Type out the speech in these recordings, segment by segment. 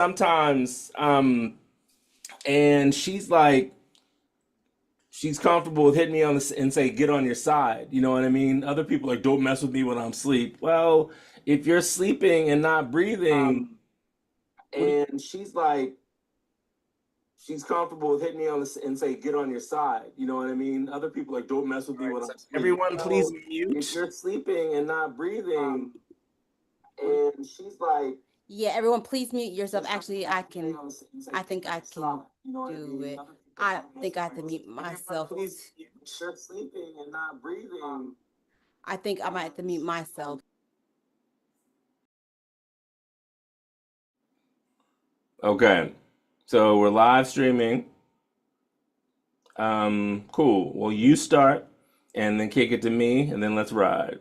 sometimes, and she's like, she's comfortable with hitting me on this and say, "Get on your side." You know what I mean? Other people are like, "Don't mess with me when I'm asleep." Well, if you're sleeping and not breathing, and she's like, she's comfortable with hitting me on this and say, "Get on your side." You know what I mean? Other people are like, "Don't mess with me when I'm asleep." Everyone, please mute. If you're sleeping and not breathing, and she's like, Yeah, everyone, please mute yourself. Actually, I think I can do it. I think I have to mute myself. please, you're sleeping and not breathing. I think I might have to mute myself. Okay, so we're live streaming. Cool. Well, you start and then kick it to me, and then let's ride.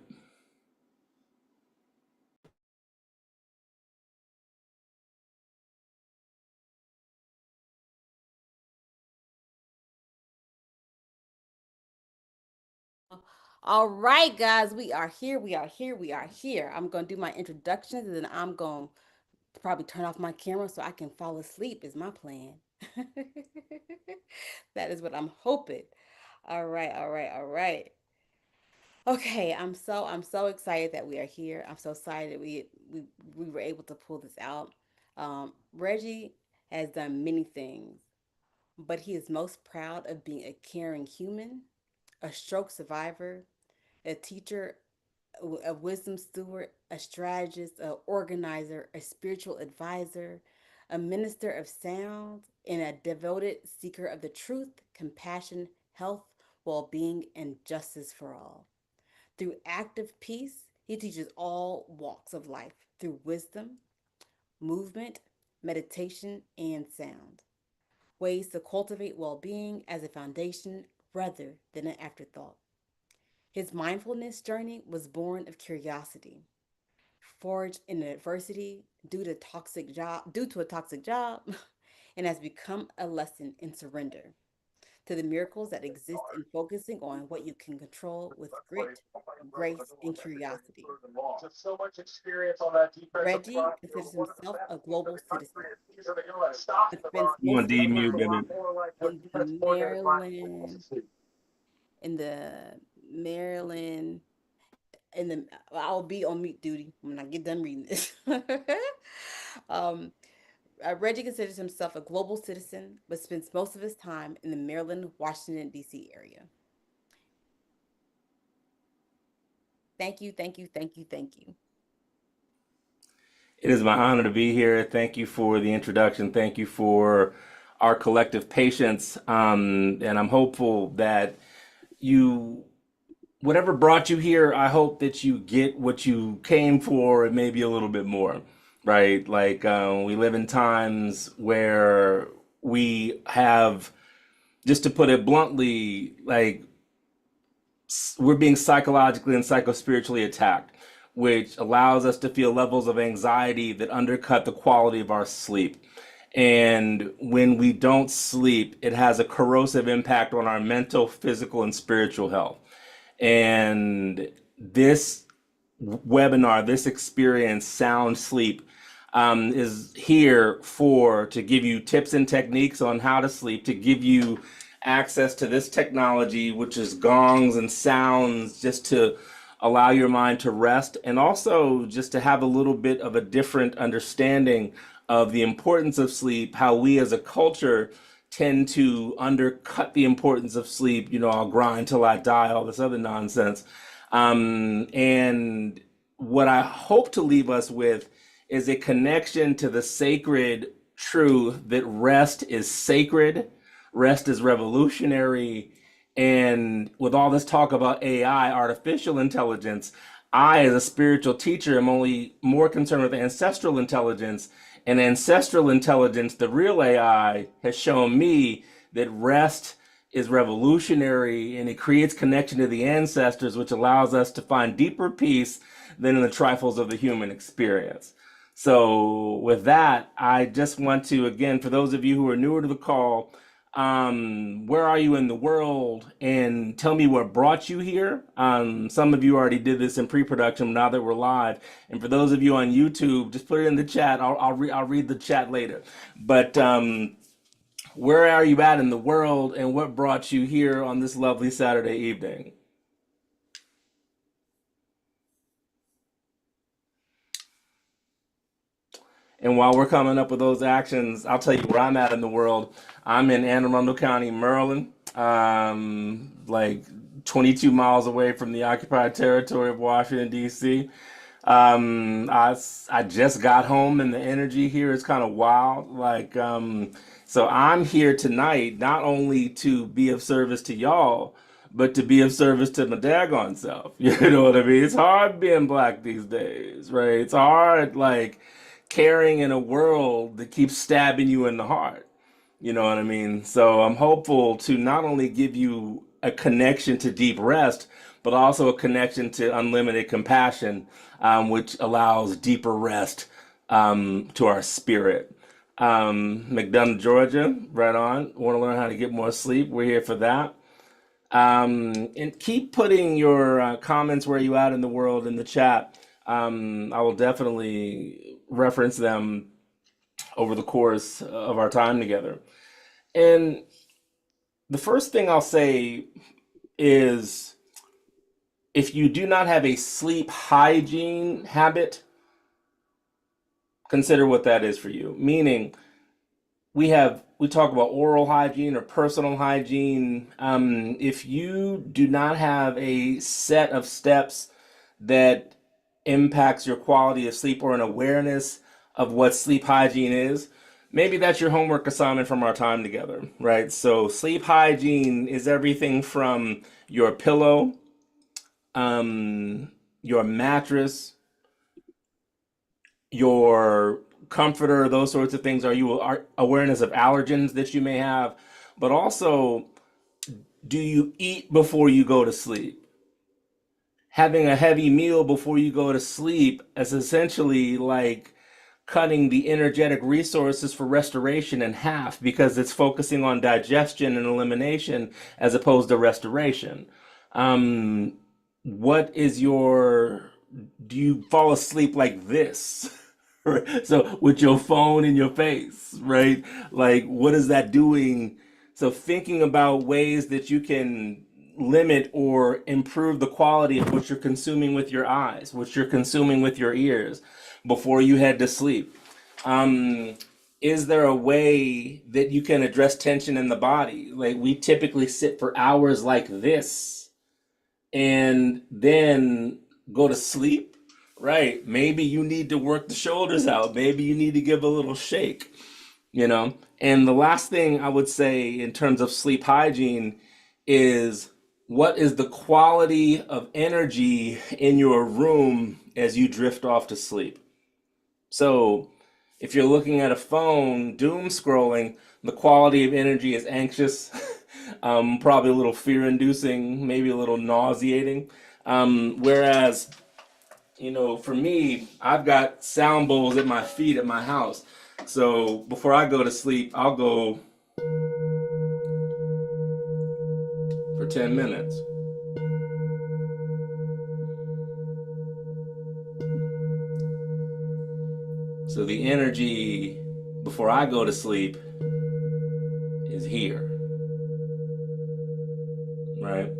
All right, guys, we are here. We are here. We are here. I'm going to do my introductions and then I'm going to probably turn off my camera so I can fall asleep, is my plan. That is what I'm hoping. All right, all right, all right. Okay, I'm so excited that we are here. I'm so excited we were able to pull this out. Reggie has done many things, but he is most proud of being a caring human, a stroke survivor, a teacher, a wisdom steward, a strategist, an organizer, a spiritual advisor, a minister of sound, and a devoted seeker of the truth, compassion, health, well being, and justice for all. Through active peace, he teaches all walks of life through wisdom, movement, meditation, and sound. Ways to cultivate well being as a foundation rather than an afterthought. His mindfulness journey was born of curiosity, forged in adversity due to a toxic job, and has become a lesson in surrender to the miracles that exist in focusing on what you can control with grit, grace, and curiosity. So much experience on that defensive Reggie front. considers himself a global citizen, These are the stop but the spends run. I'm most gonna of his de-mute, time baby. More like what in the defense coordinator Maryland, wants to see. in the Maryland, in the I'll be on mute duty when I get done reading this. um, Reggie considers himself a global citizen, but spends most of his time in the Maryland, Washington, D.C. area. Thank you, thank you, thank you, thank you. It is my honor to be here. Thank you for the introduction. Thank you for our collective patience. And I'm hopeful that you, whatever brought you here, I hope that you get what you came for and maybe a little bit more, right? Like, we live in times where we have, just to put it bluntly, like we're being psychologically and psychospiritually attacked, which allows us to feel levels of anxiety that undercut the quality of our sleep. And when we don't sleep, it has a corrosive impact on our mental, physical, and spiritual health. And this webinar, this experience, Sound Sleep, is here for to give you tips and techniques on how to sleep, to give you access to this technology, which is gongs and sounds, just to allow your mind to rest, and also just to have a little bit of a different understanding of the importance of sleep, how we as a culture tend to undercut the importance of sleep. You know, I'll grind till I die, all this other nonsense. And what I hope to leave us with is a connection to the sacred truth that rest is sacred, rest is revolutionary. And with all this talk about AI, artificial intelligence, I, as a spiritual teacher, am only more concerned with ancestral intelligence. And ancestral intelligence, the real AI, has shown me that rest is revolutionary and it creates connection to the ancestors, which allows us to find deeper peace than in the trifles of the human experience. So, with that, I just want to, again, for those of you who are newer to the call, Where are you in the world? And tell me what brought you here. Some of you already did this in pre-production. Now that we're live, and for those of you on YouTube, just put it in the chat. I'll read the chat later. But where are you at in the world, and what brought you here on this lovely Saturday evening? And while we're coming up with those actions, I'll tell you where I'm at in the world. I'm in Anne Arundel County, Maryland, like 22 miles away from the occupied territory of Washington, D.C. I just got home, and the energy here is kind of wild. So I'm here tonight not only to be of service to y'all, but to be of service to my daggone self. You know what I mean? It's hard being black these days, right? It's hard, like, caring in a world that keeps stabbing you in the heart. You know what I mean? So I'm hopeful to not only give you a connection to deep rest, but also a connection to unlimited compassion, which allows deeper rest to our spirit. McDonough, Georgia, right on. Want to learn how to get more sleep? We're here for that. And keep putting your comments where you at in the world in the chat. I will definitely reference them over the course of our time together. And the first thing I'll say is if you do not have a sleep hygiene habit, consider what that is for you. Meaning, we talk about oral hygiene or personal hygiene. If you do not have a set of steps that impacts your quality of sleep or an awareness of what sleep hygiene is, maybe that's your homework assignment from our time together, right? So sleep hygiene is everything from your pillow, your mattress, your comforter, those sorts of things. Are you awareness of allergens that you may have? But also, do you eat before you go to sleep? Having a heavy meal before you go to sleep is essentially like cutting the energetic resources for restoration in half because it's focusing on digestion and elimination as opposed to restoration. Um, what is your, do you fall asleep like this? Right? So with your phone in your face, right? Like, what is that doing? So thinking about ways that you can limit or improve the quality of what you're consuming with your eyes, what you're consuming with your ears before you head to sleep. Um, is there a way that you can address tension in the body? Like we typically sit for hours like this and then go to sleep, right? Maybe you need to work the shoulders out. Maybe you need to give a little shake, you know? And the last thing I would say in terms of sleep hygiene is what is the quality of energy in your room as you drift off to sleep? So if you're looking at a phone, doom scrolling, the quality of energy is anxious, probably a little fear inducing, maybe a little nauseating. Whereas, you know, for me, I've got sound bowls at my feet at my house. So before I go to sleep, I'll go for 10 minutes. So the energy before I go to sleep is here, right?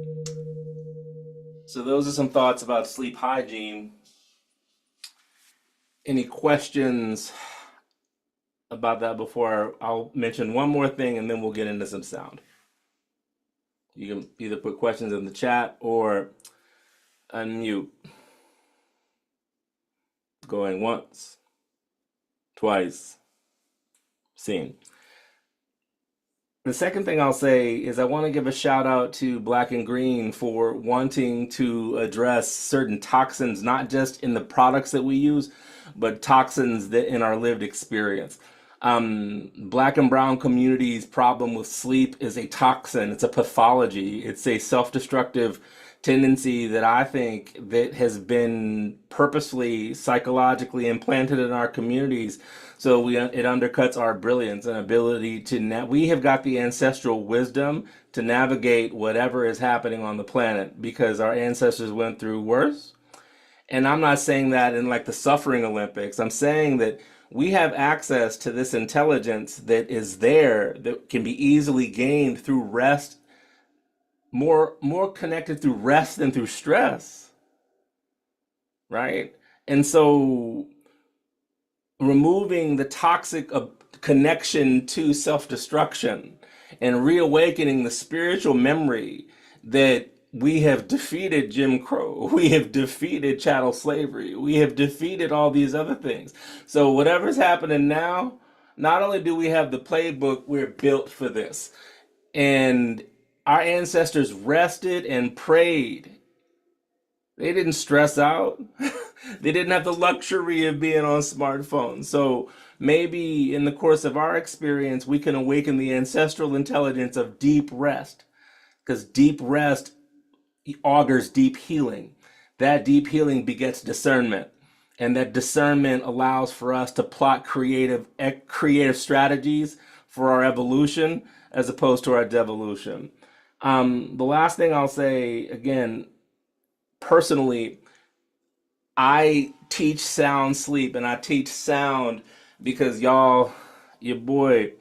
So those are some thoughts about sleep hygiene. Any questions about that before I'll mention one more thing and then we'll get into some sound. You can either put questions in the chat or unmute. Going once, twice, seen. The second thing I'll say is I want to give a shout out to Black and Green for wanting to address certain toxins, not just in the products that we use, but toxins that in our lived experience. Black and brown communities' problem with sleep is a toxin. It's a pathology. It's a self-destructive tendency that I think that has been purposefully psychologically implanted in our communities. So it undercuts our brilliance and ability to we have got the ancestral wisdom to navigate whatever is happening on the planet because our ancestors went through worse. And I'm not saying that in like the suffering Olympics. I'm saying that we have access to this intelligence that is there that can be easily gained through rest, more connected through rest than through stress, right? And so removing the toxic connection to self-destruction and reawakening the spiritual memory that we have defeated Jim Crow, we have defeated chattel slavery, we have defeated all these other things. So whatever's happening now, not only do we have the playbook, we're built for this. And our ancestors rested and prayed. They didn't stress out. They didn't have the luxury of being on smartphones. So maybe in the course of our experience, we can awaken the ancestral intelligence of deep rest, because deep rest augurs deep healing. That deep healing begets discernment. And that discernment allows for us to plot creative strategies for our evolution as opposed to our devolution. The last thing I'll say, again, personally, I teach sound sleep and I teach sound because your boy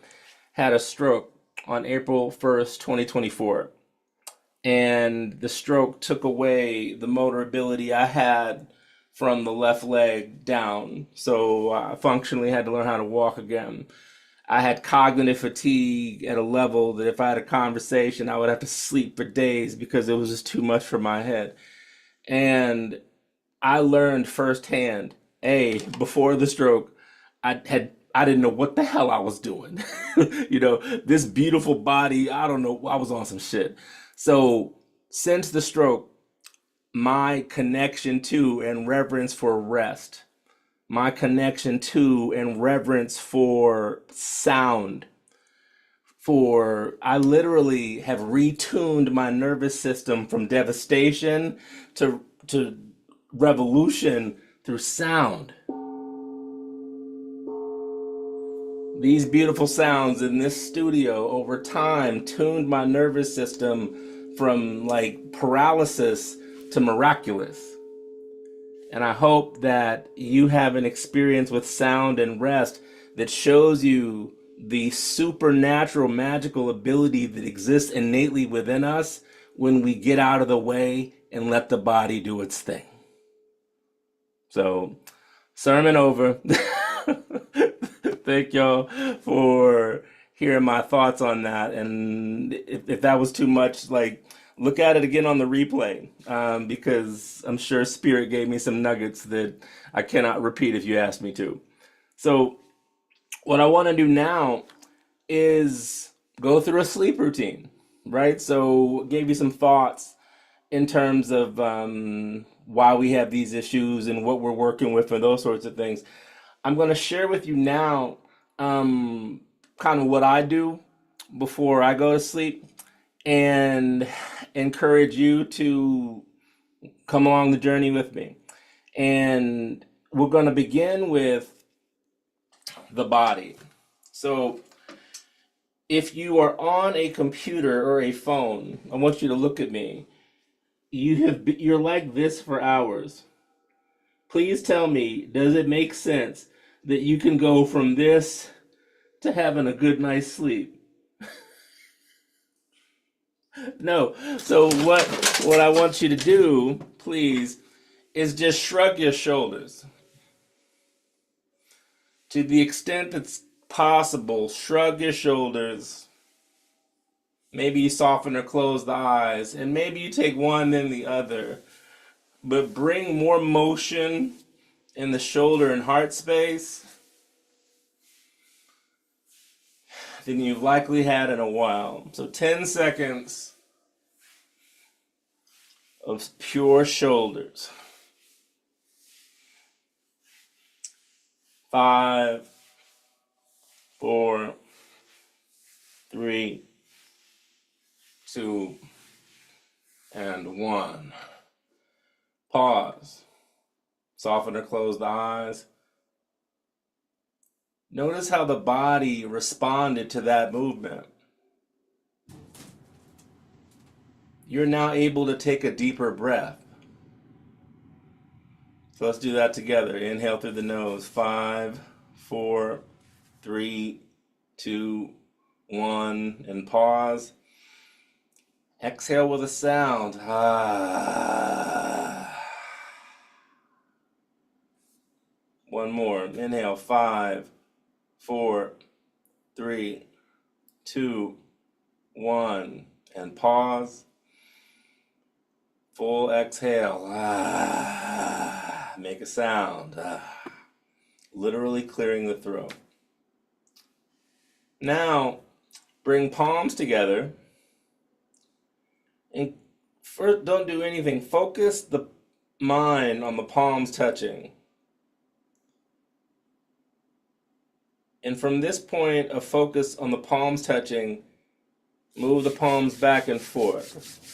had a stroke on April 1st, 2024. And the stroke took away the motor ability I had from the left leg down. So I functionally had to learn how to walk again. I had cognitive fatigue at a level that if I had a conversation, I would have to sleep for days because it was just too much for my head. And I learned firsthand, before the stroke, I didn't know what the hell I was doing. This beautiful body, I don't know, I was on some shit. So since the stroke, my connection to and reverence for rest, my connection to and reverence for sound, I literally have retuned my nervous system from devastation to revolution through sound. These beautiful sounds in this studio over time tuned my nervous system from like paralysis to miraculous. And I hope that you have an experience with sound and rest that shows you the supernatural magical ability that exists innately within us when we get out of the way and let the body do its thing. So, sermon over. Thank y'all for hearing my thoughts on that. And if that was too much, like, look at it again on the replay, because I'm sure Spirit gave me some nuggets that I cannot repeat if you ask me to. So what I want to do now is go through a sleep routine, right? So gave you some thoughts in terms of why we have these issues and what we're working with and those sorts of things. I'm going to share with you now kind of what I do before I go to sleep and encourage you to come along the journey with me. And we're going to begin with the body. So if you are on a computer or a phone, I want you to look at me. You're like this for hours. Please tell me, does it make sense that you can go from this to having a good night's sleep? No. So what I want you to do, please, is just shrug your shoulders. To the extent that's possible, shrug your shoulders. Maybe you soften or close the eyes, and maybe you take one then the other. But bring more motion in the shoulder and heart space than you've likely had in a while. So 10 seconds of pure shoulders. 5, 4, 3, 2, and 1. Pause. Soften or close the eyes. Notice how the body responded to that movement. You're now able to take a deeper breath. So let's do that together. Inhale through the nose. 5, 4, 3, 2, 1, and pause. Exhale with a sound. One more. Inhale. 5, 4, 3, 2, 1, and pause. Full exhale. Make a sound. Literally clearing the throat. Now, bring palms together. And first, don't do anything. Focus the mind on the palms touching. And from this point of focus on the palms touching, move the palms back and forth.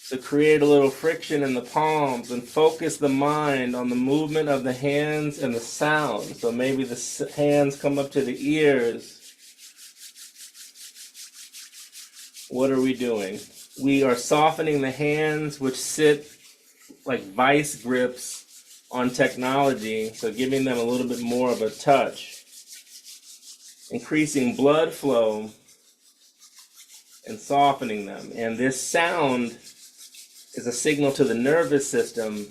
So create a little friction in the palms and focus the mind on the movement of the hands and the sound. So maybe the hands come up to the ears. What are we doing? We are softening the hands, which sit like vice grips on technology, so giving them a little bit more of a touch. Increasing blood flow and softening them. And this sound is a signal to the nervous system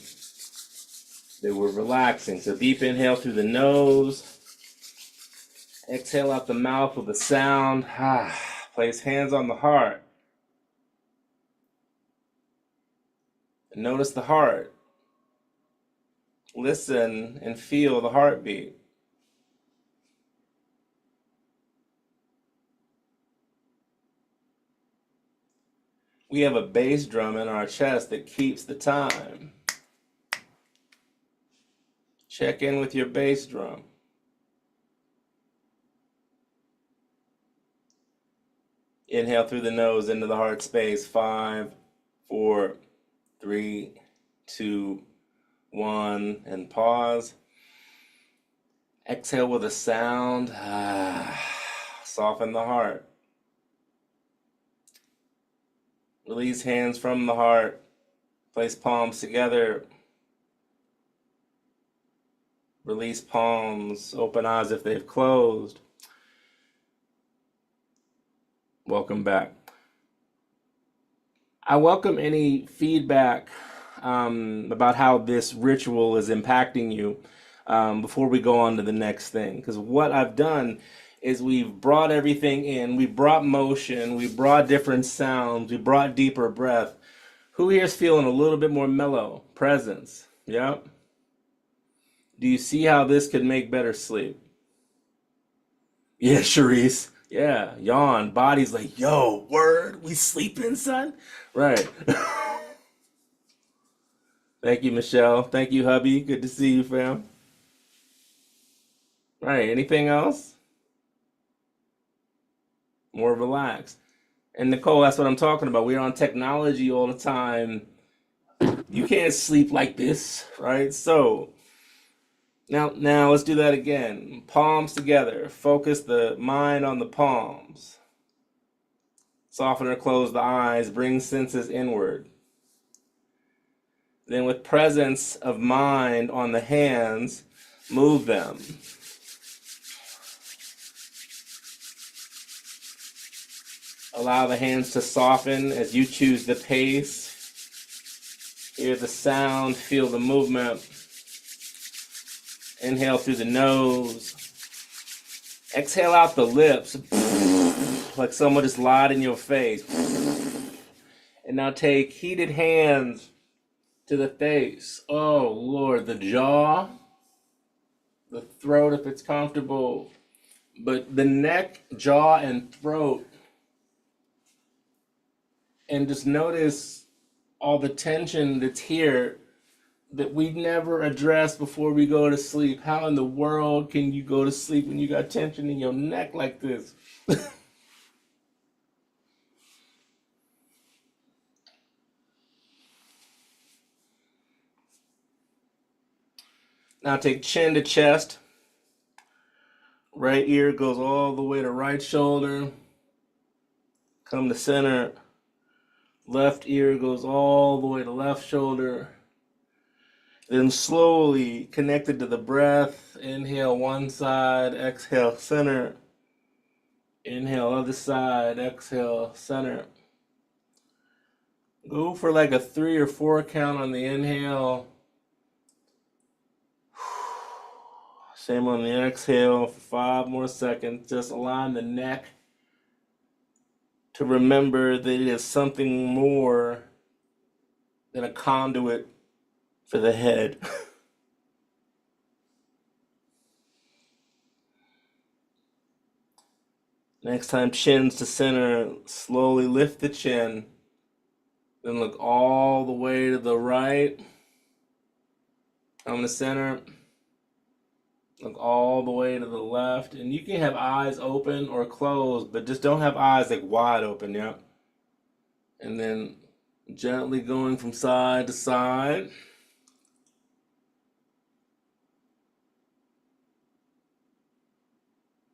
that we're relaxing. So deep inhale through the nose. Exhale out the mouth with a sound. Place hands on the heart. And notice the heart. Listen and feel the heartbeat. We have a bass drum in our chest that keeps the time. Check in with your bass drum. Inhale through the nose into the heart space. 5, 4, 3, 2, 1, and pause. Exhale with a sound. Soften the heart. Release hands from the heart. Place palms together. Release palms. Open eyes if they've closed. Welcome back. I welcome any feedback about how this ritual is impacting you before we go on to the next thing. Because what I've done is we've brought everything in. We brought motion. We brought different sounds. We brought deeper breath. Who here is feeling a little bit more mellow? Presence. Yep. Do you see how this could make better sleep? Yeah, Sharice. Yeah, yawn. Body's like, yo, word, we sleeping, son? Right. Thank you, Michelle. Thank you, hubby. Good to see you, fam. Right, anything else? More relaxed. And Nicole, that's what I'm talking about. We're on technology all the time. You can't sleep like this, right? So now let's do that again. Palms together. Focus the mind on the palms. Soften or close the eyes. Bring senses inward. Then with presence of mind on the hands, move them. Allow the hands to soften as you choose the pace. Hear the sound, feel the movement. Inhale through the nose. Exhale out the lips, like someone just lied in your face. And now take heated hands to the face. Oh, Lord, the jaw, the throat if it's comfortable, but the neck, jaw, and throat. And just notice all the tension that's here that we never addressed before we go to sleep. How in the world can you go to sleep when you got tension in your neck like this? Now take chin to chest. Right ear goes all the way to right shoulder. Come to center. Left ear goes all the way to left shoulder. Then slowly connected to the breath. Inhale one side, exhale center. Inhale other side, exhale center. Go for like a 3 or 4 count on the inhale. Same on the exhale for 5 more seconds. Just align the neck to remember that it is something more than a conduit for the head. Next time, chins to center. Slowly lift the chin. Then look all the way to the right. Come to center. Look all the way to the left. And you can have eyes open or closed, but just don't have eyes like wide open, yeah? And then gently going from side to side.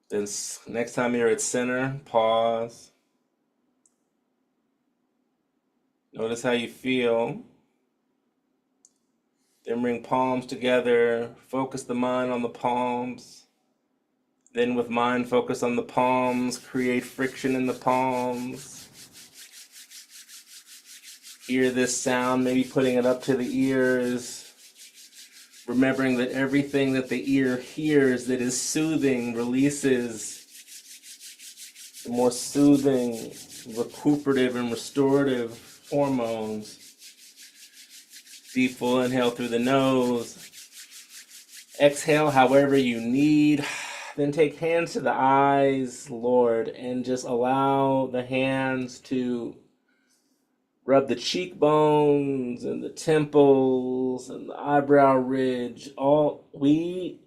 Then next time you're at center, pause. Notice how you feel. Then bring palms together. Focus the mind on the palms. Then with mind focus on the palms, create friction in the palms. Hear this sound, maybe putting it up to the ears. Remembering that everything that the ear hears that is soothing releases the more soothing, recuperative, and restorative hormones. Deep full inhale through the nose. Exhale however you need. Then take hands to the eyes, Lord, and just allow the hands to rub the cheekbones and the temples and the eyebrow ridge. We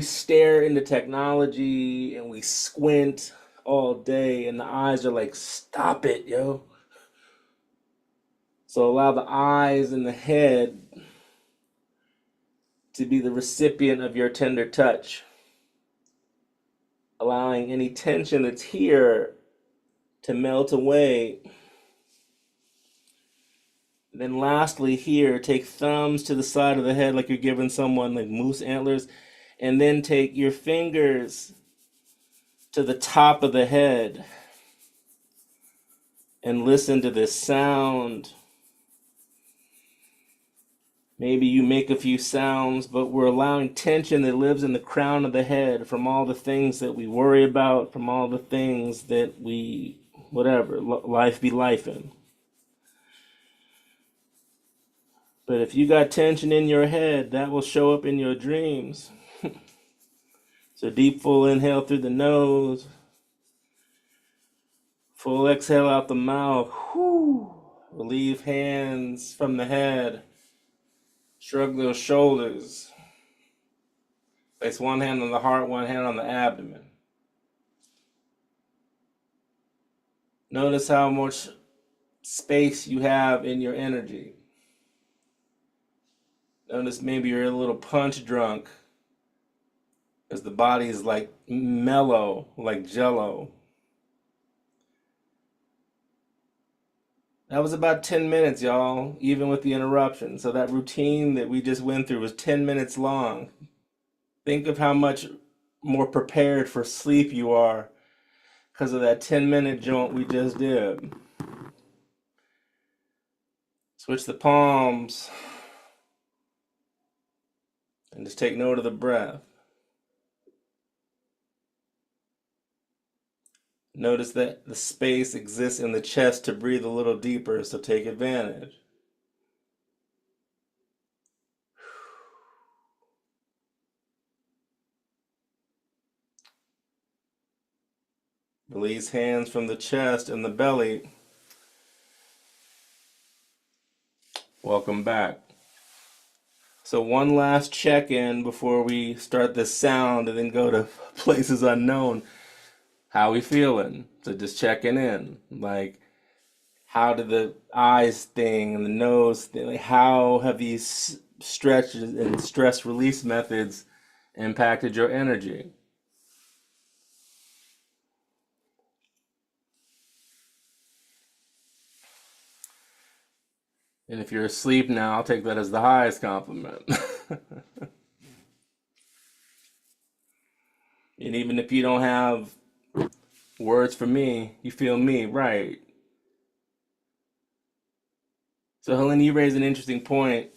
stare into technology and we squint all day, and the eyes are like, stop it, yo. So allow the eyes and the head to be the recipient of your tender touch. Allowing any tension that's here to melt away. And then lastly here, take thumbs to the side of the head like you're giving someone like moose antlers. And then take your fingers to the top of the head. And listen to this sound. Maybe you make a few sounds, but we're allowing tension that lives in the crown of the head from all the things that we worry about, from all the things that we, whatever, life be life in. But if you got tension in your head, that will show up in your dreams. So deep full inhale through the nose. Full exhale out the mouth. Whew. Relieve hands from the head. Shrug those shoulders. Place one hand on the heart, one hand on the abdomen. Notice how much space you have in your energy. Notice maybe you're a little punch drunk because the body is like mellow, like jello. That was about 10 minutes, y'all, even with the interruption. So that routine that we just went through was 10 minutes long. Think of how much more prepared for sleep you are because of that 10-minute joint we just did. Switch the palms and just take note of the breath. Notice that the space exists in the chest to breathe a little deeper, so take advantage. Release hands from the chest and the belly. Welcome back. So one last check-in before we start this sound and then go to places unknown. How we feeling? So just checking in. Like, how did the eyes thing and the nose thing, like how have these stretch and stress release methods impacted your energy. And if you're asleep now, I'll take that as the highest compliment. And even if you don't have words for me, you feel me, right? So, Helena, you raise an interesting point.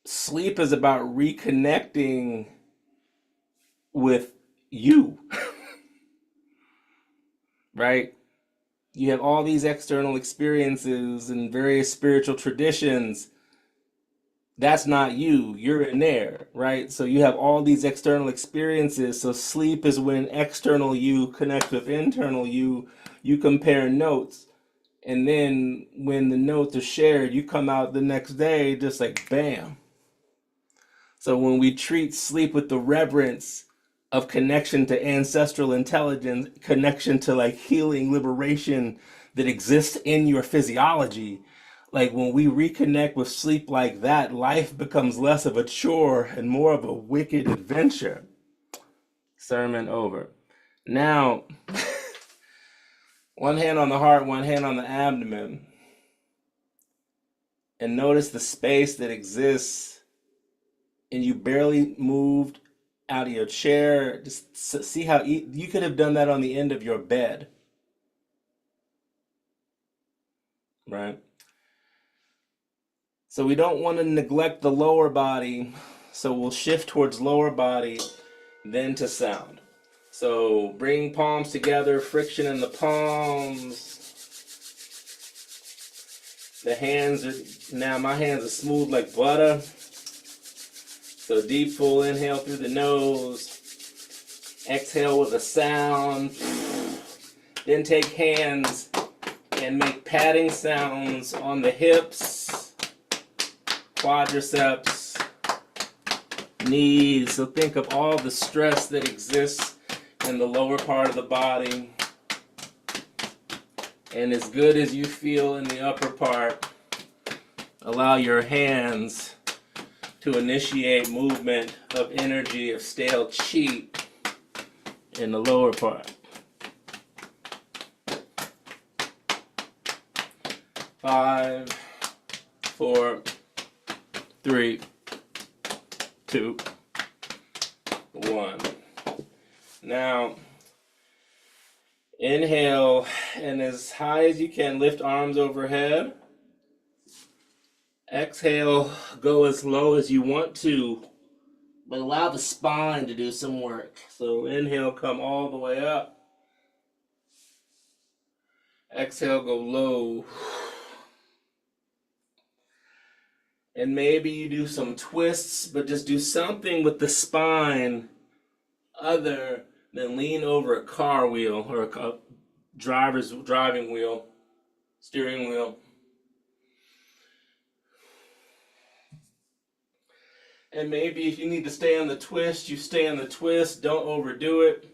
Sleep is about reconnecting with you, right? You have all these external experiences and various spiritual traditions. That's not you. You're in there, right? So you have all these external experiences. So sleep is when external you connects with internal you. You compare notes. And then when the notes are shared, you come out the next day just like bam. So when we treat sleep with the reverence of connection to ancestral intelligence, connection to like healing, liberation that exists in your physiology, like when we reconnect with sleep like that, life becomes less of a chore and more of a wicked adventure. Sermon over. Now, one hand on the heart, one hand on the abdomen, and notice the space that exists, and you barely moved out of your chair. Just see how you could have done that on the end of your bed, right? So we don't want to neglect the lower body, so we'll shift towards lower body, then to sound. So bring palms together, friction in the palms. The hands are, now my hands are smooth like butter. So deep full inhale through the nose. Exhale with a sound. Then take hands and make patting sounds on the hips, quadriceps, knees. So think of all the stress that exists in the lower part of the body. And as good as you feel in the upper part, allow your hands to initiate movement of energy of stale chi in the lower part. 5, 4, 3, 2, 1. Now, inhale, and as high as you can, lift arms overhead. Exhale, go as low as you want to, but allow the spine to do some work. So inhale, come all the way up. Exhale, go low. And maybe you do some twists, but just do something with the spine other than lean over a car wheel or a driver's driving wheel, steering wheel. And maybe if you need to stay on the twist, you stay on the twist. Don't overdo it.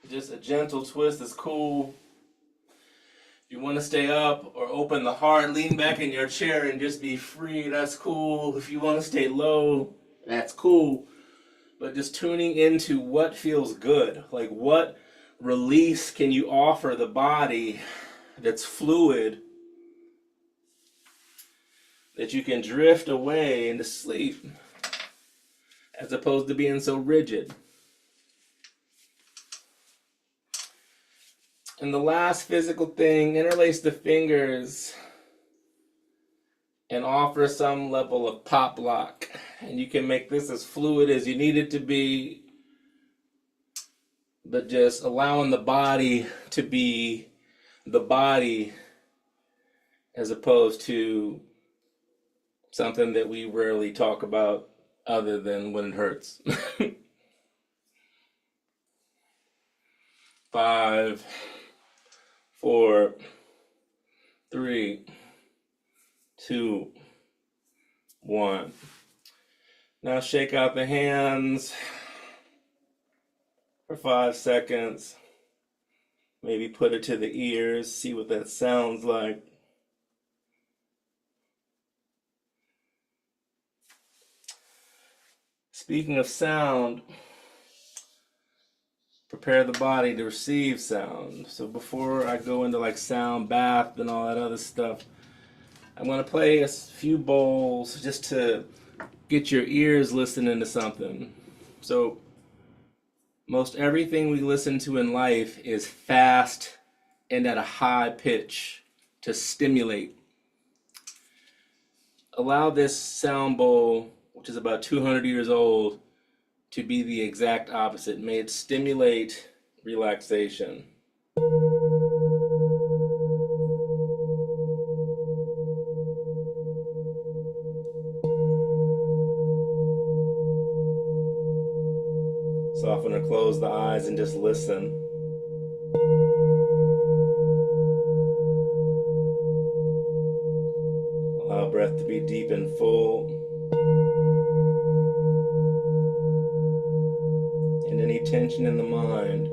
Just a gentle twist is cool. If you want to stay up or open the heart, lean back in your chair and just be free. That's cool. If you want to stay low, that's cool. But just tuning into what feels good. Like what release can you offer the body that's fluid, that you can drift away into sleep as opposed to being so rigid. And the last physical thing, interlace the fingers and offer some level of pop lock. And you can make this as fluid as you need it to be, but just allowing the body to be the body as opposed to something that we rarely talk about other than when it hurts. 5, 4, 3, 2, 1. Now shake out the hands for 5 seconds. Maybe put it to the ears, see what that sounds like. Speaking of sound, prepare the body to receive sound. So before I go into like sound bath and all that other stuff, I'm going to play a few bowls just to get your ears listening to something. So most everything we listen to in life is fast and at a high pitch to stimulate. Allow this sound bowl, which is about 200 years old, to be the exact opposite. May it stimulate relaxation. Soften or close the eyes and just listen. Allow breath to be deep and full. And any tension in the mind,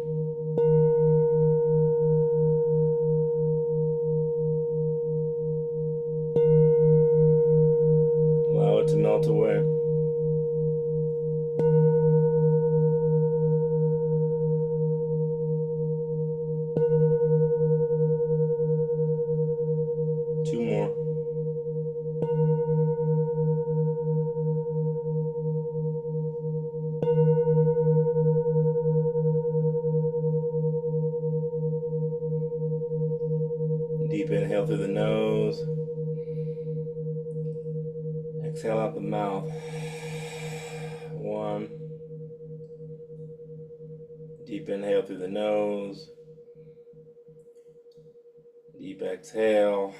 allow it to melt away. Two more. Deep inhale through the nose. Exhale out the mouth. One. Deep inhale through the nose. Deep exhale.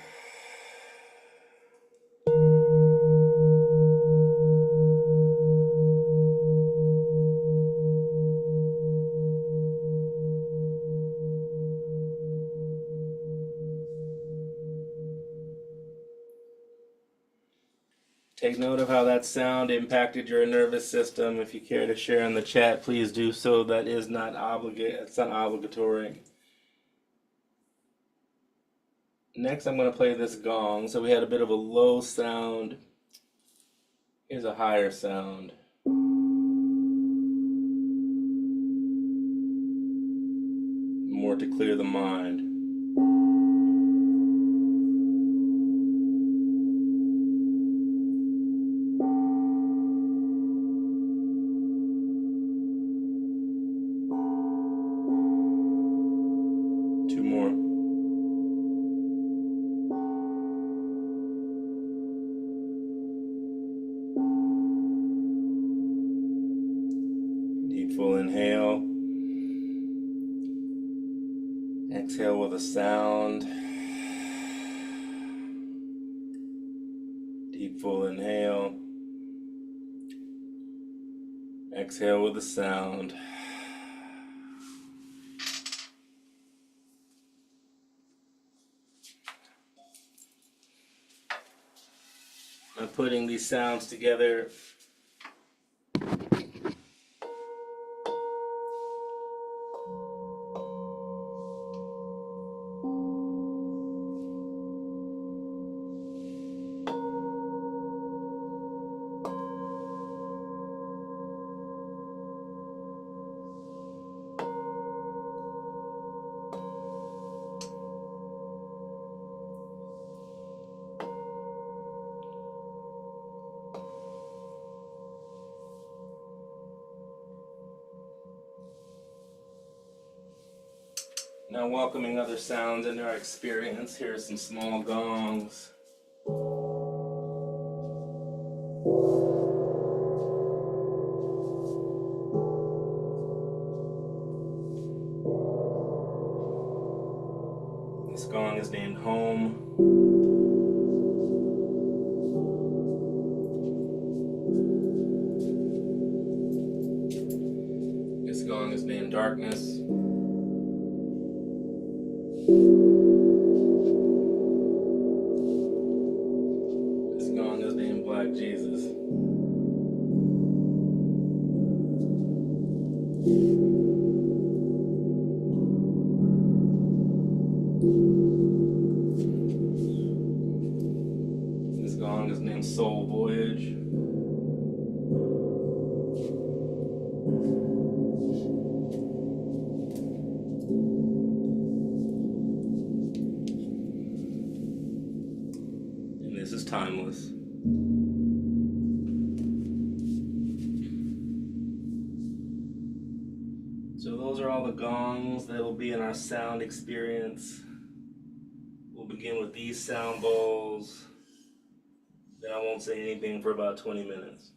Take note of how that sound impacted your nervous system. If you care to share in the chat, please do so. That is not it's not obligatory. Next, I'm going to play this gong. So we had a bit of a low sound. Here's a higher sound. More to clear the mind. Two more. Deep full inhale. Exhale with a sound. Deep full inhale. Exhale with a sound. I'm putting these sounds together. Now welcoming other sounds into our experience. Here are some small gongs. This gong is named Home. This gong is named Darkness. This gong is named Black Jesus. This gong is named Soul Voyage. timeless. So those are all the gongs that'll be in our sound experience. We'll begin with these sound bowls. Then I won't say anything for about 20 minutes.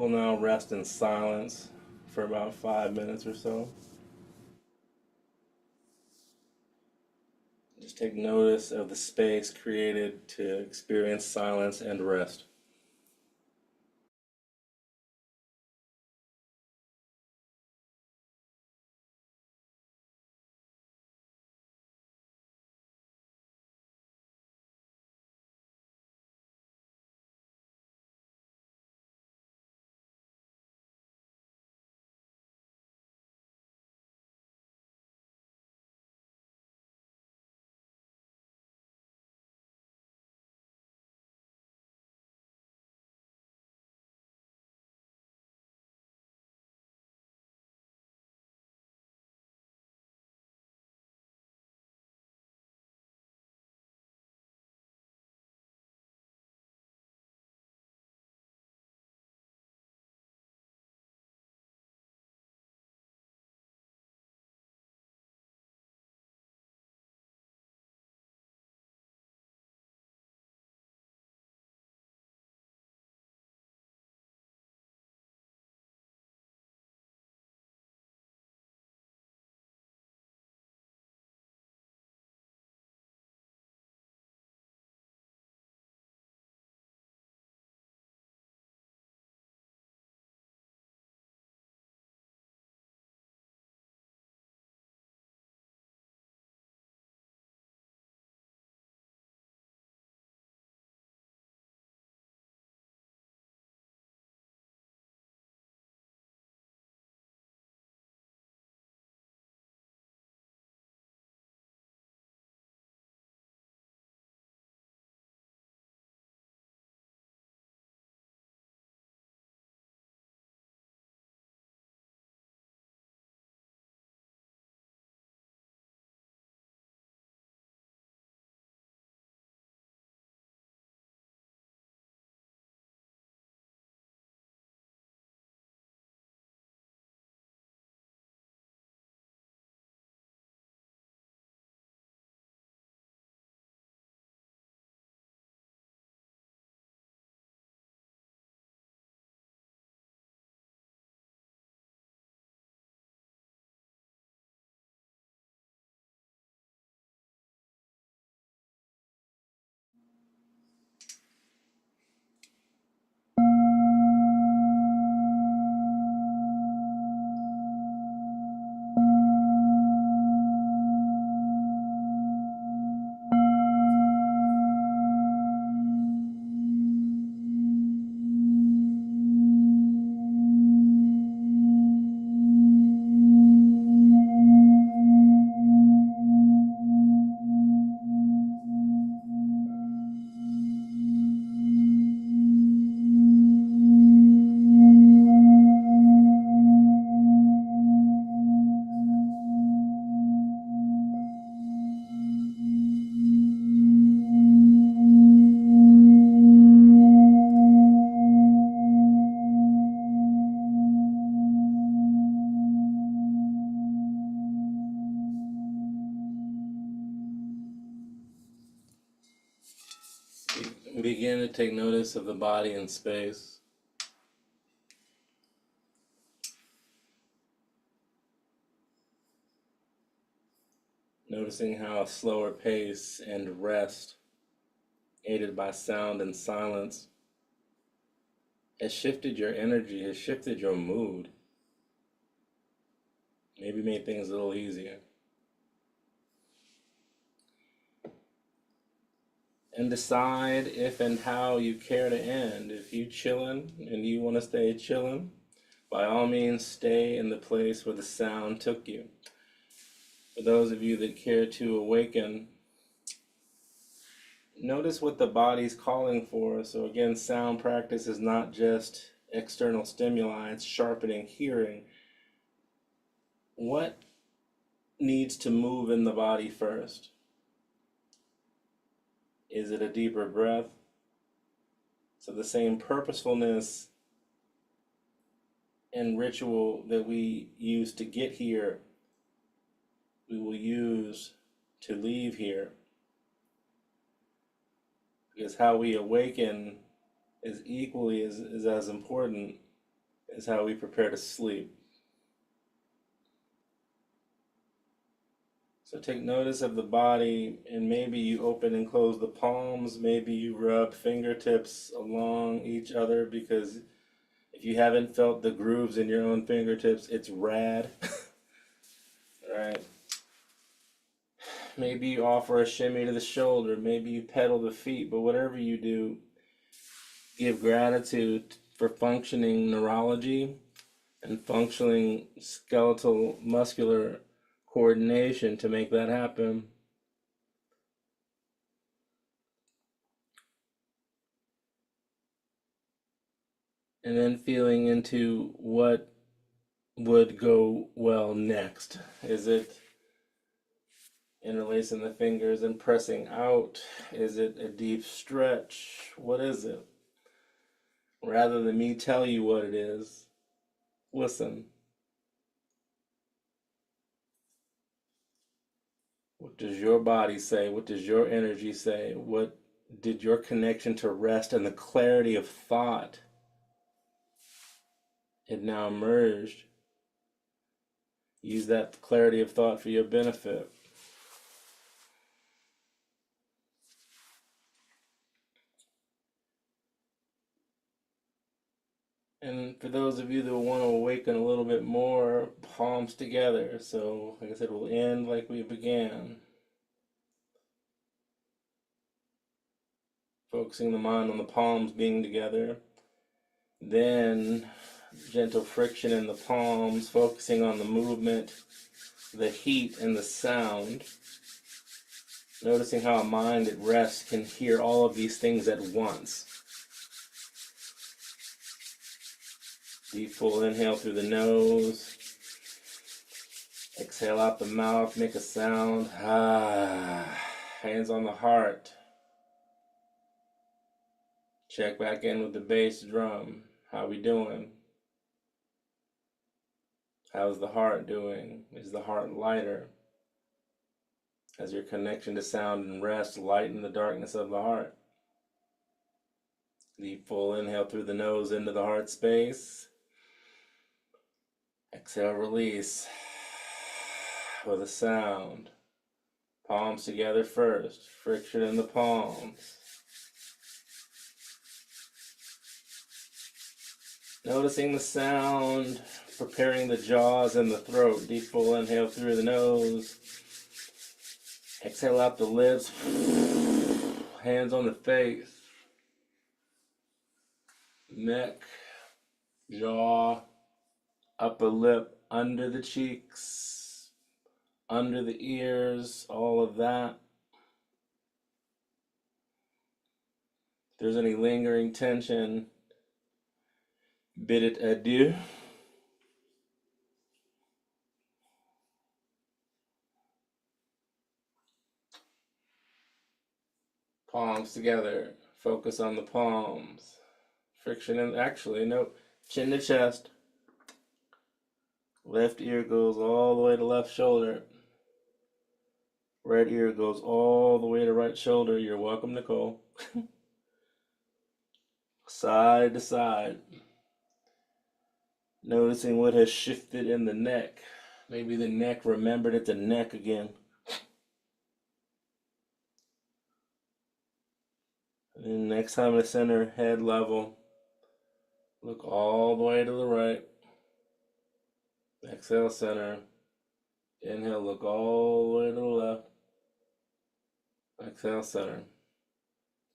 We'll now rest in silence for about 5 minutes or so. Just take notice of the space created to experience silence and rest. notice of the body in space. Noticing how a slower pace and rest, aided by sound and silence, has shifted your energy, has shifted your mood. Maybe made things a little easier. And decide if and how you care to end. If you chillin' and you want to stay chillin', by all means stay in the place where the sound took you. For those of you that care to awaken, notice what the body's calling for. So again, sound practice is not just external stimuli, it's sharpening hearing. What needs to move in the body first? Is it a deeper breath? So the same purposefulness and ritual that we use to get here, we will use to leave here. Because how we awaken is equally as important as how we prepare to sleep. So take notice of the body, and maybe you open and close the palms, maybe you rub fingertips along each other, because if you haven't felt the grooves in your own fingertips, it's rad. Right? Maybe you offer a shimmy to the shoulder, maybe you pedal the feet, but whatever you do, give gratitude for functioning neurology and functioning skeletal muscular coordination to make that happen. And then feeling into what would go well next. Is it interlacing the fingers and pressing out? Is it a deep stretch? What is it? Rather than me tell you what it is, listen. What does your body say? What does your energy say? What did your connection to rest and the clarity of thought had now emerged? Use that clarity of thought for your benefit. And for those of you that want to awaken a little bit more, palms together. So, like I said, we'll end like we began. Focusing the mind on the palms being together. Then, gentle friction in the palms, focusing on the movement, the heat, and the sound. Noticing how a mind at rest can hear all of these things at once. Deep full inhale through the nose. Exhale out the mouth, make a sound. Hands on the heart. Check back in with the bass drum. How we doing? How's the heart doing? Is the heart lighter? Has your connection to sound and rest lighten the darkness of the heart? Deep full inhale through the nose into the heart space. Exhale, release with a sound. Palms together first. Friction in the palms. Noticing the sound, preparing the jaws and the throat. Deep full inhale through the nose. Exhale out the lips. Hands on the face. Neck, jaw, upper lip, under the cheeks, under the ears, all of that. If there's any lingering tension, bid it adieu. Palms together. Focus on the palms. Friction in, actually, no, chin to chest. Left ear goes all the way to left shoulder. Right ear goes all the way to right shoulder. You're welcome, Nicole. side to side. Noticing what has shifted in the neck. Maybe the neck remembered it's a neck again. And then next time to center, head level. Look all the way to the right. Exhale, center. Inhale, look all the way to the left. Exhale, center.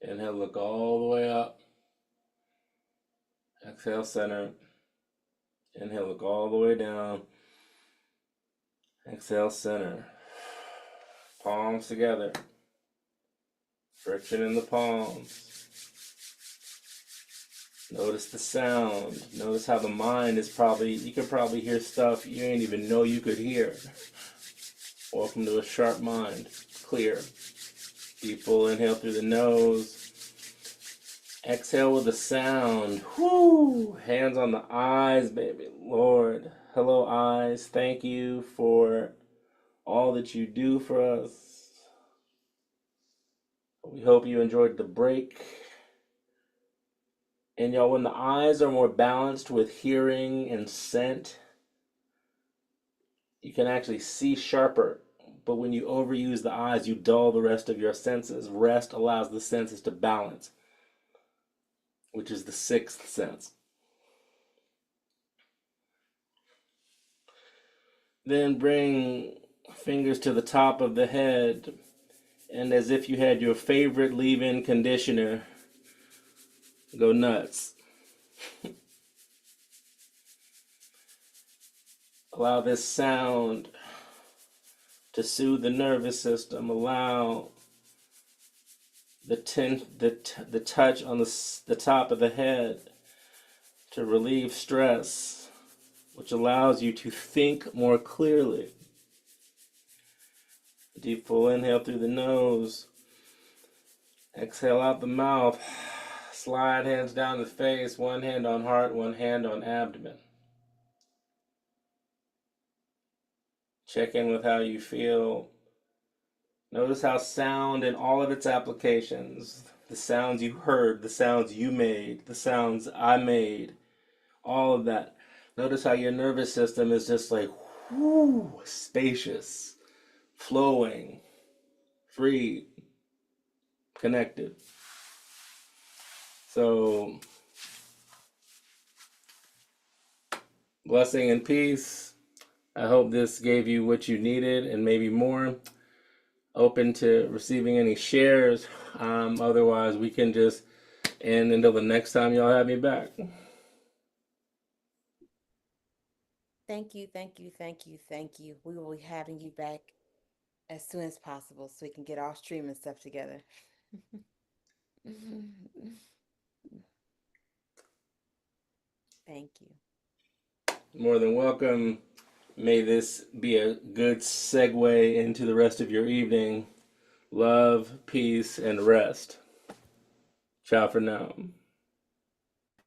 Inhale, look all the way up. Exhale, center. Inhale, look all the way down. Exhale, center. Palms together. Friction in the palms. Notice the sound. Notice how the mind is you can probably hear stuff you didn't even know you could hear. Welcome to a sharp mind. Clear. Deep full inhale through the nose. Exhale with a sound. Whoo! Hands on the eyes, baby. Lord. Hello, eyes. Thank you for all that you do for us. We hope you enjoyed the break. And y'all, when the eyes are more balanced with hearing and scent, you can actually see sharper. But when you overuse the eyes, you dull the rest of your senses. Rest allows the senses to balance, which is the sixth sense. Then bring fingers to the top of the head, and as if you had your favorite leave-in conditioner, go nuts. Allow this sound to soothe the nervous system. Allow the touch on the top of the head to relieve stress, which allows you to think more clearly. Deep full inhale through the nose. Exhale out the mouth. Slide hands down the face, one hand on heart, one hand on abdomen. Check in with how you feel. Notice how sound in all of its applications, the sounds you heard, the sounds you made, the sounds I made, all of that. Notice how your nervous system is just like, whoo, spacious, flowing, free, connected. So, blessing and peace. I hope this gave you what you needed and maybe more. Open to receiving any shares. Otherwise, we can just end until the next time y'all have me back. Thank you, thank you, thank you, thank you. We will be having you back as soon as possible so we can get our streaming stuff together. Thank you. More than welcome. May this be a good segue into the rest of your evening. Love, peace, and rest. Ciao for now.